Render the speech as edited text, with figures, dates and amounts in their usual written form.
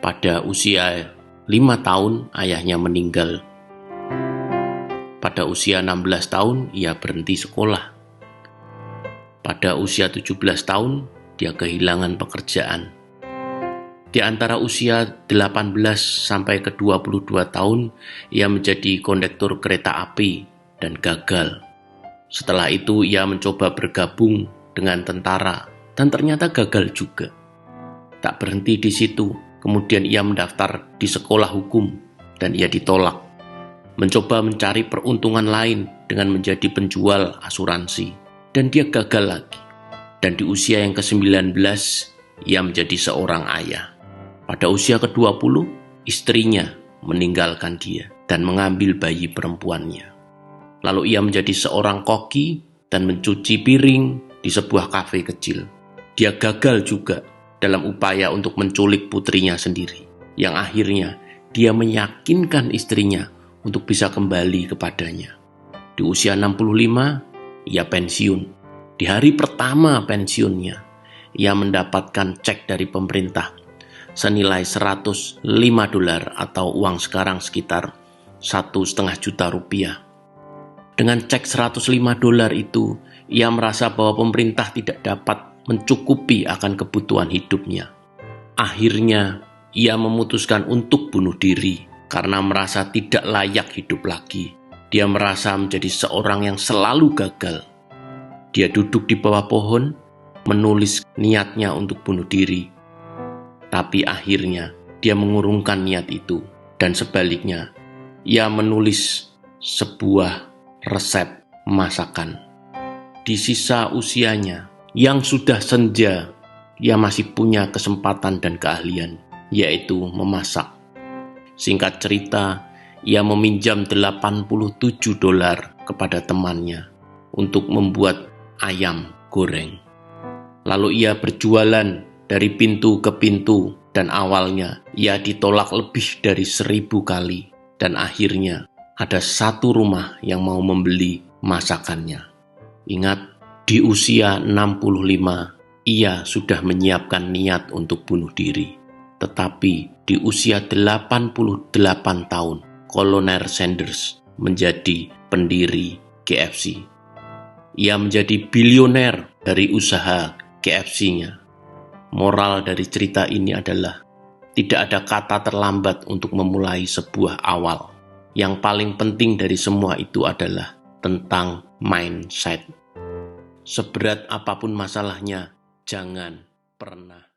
Pada usia 5 tahun ayahnya meninggal. Pada usia 16 tahun ia berhenti sekolah. Pada usia 17 tahun dia kehilangan pekerjaan. Di antara usia 18 sampai ke 22 tahun ia menjadi kondektur kereta api dan gagal. Setelah itu ia mencoba bergabung dengan tentara dan ternyata gagal juga. Tak berhenti di situ, kemudian ia mendaftar di sekolah hukum dan ia ditolak. Mencoba mencari peruntungan lain dengan menjadi penjual asuransi dan dia gagal lagi. Dan di usia yang ke-19 ia menjadi seorang ayah. Pada usia ke-20 istrinya meninggalkan dia dan mengambil bayi perempuannya. Lalu ia menjadi seorang koki dan mencuci piring di sebuah kafe kecil. Dia gagal juga dalam upaya untuk menculik putrinya sendiri, yang akhirnya dia meyakinkan istrinya untuk bisa kembali kepadanya. Di usia 65, ia pensiun. Di hari pertama pensiunnya, ia mendapatkan cek dari pemerintah senilai $105 atau uang sekarang sekitar $1,5 juta. Dengan cek $105 itu, ia merasa bahwa pemerintah tidak dapat mencukupi akan kebutuhan hidupnya. Akhirnya, ia memutuskan untuk bunuh diri karena merasa tidak layak hidup lagi. Dia merasa menjadi seorang yang selalu gagal. Dia duduk di bawah pohon, menulis niatnya untuk bunuh diri. Tapi akhirnya, dia mengurungkan niat itu. Dan sebaliknya, ia menulis sebuah resep masakan. Di sisa usianya, yang sudah senja, ia masih punya kesempatan dan keahlian, yaitu memasak. Singkat cerita, ia meminjam $87 kepada temannya untuk membuat ayam goreng. Lalu ia berjualan dari pintu ke pintu dan awalnya ia ditolak lebih dari 1000 kali dan akhirnya ada satu rumah yang mau membeli masakannya. Ingat, di usia 65 ia sudah menyiapkan niat untuk bunuh diri. Tetapi di usia 88 tahun, Kolonel Sanders menjadi pendiri KFC. Ia menjadi bilioner dari usaha KFC-nya. Moral dari cerita ini adalah tidak ada kata terlambat untuk memulai sebuah awal. Yang paling penting dari semua itu adalah tentang mindset. Seberat apapun masalahnya, jangan pernah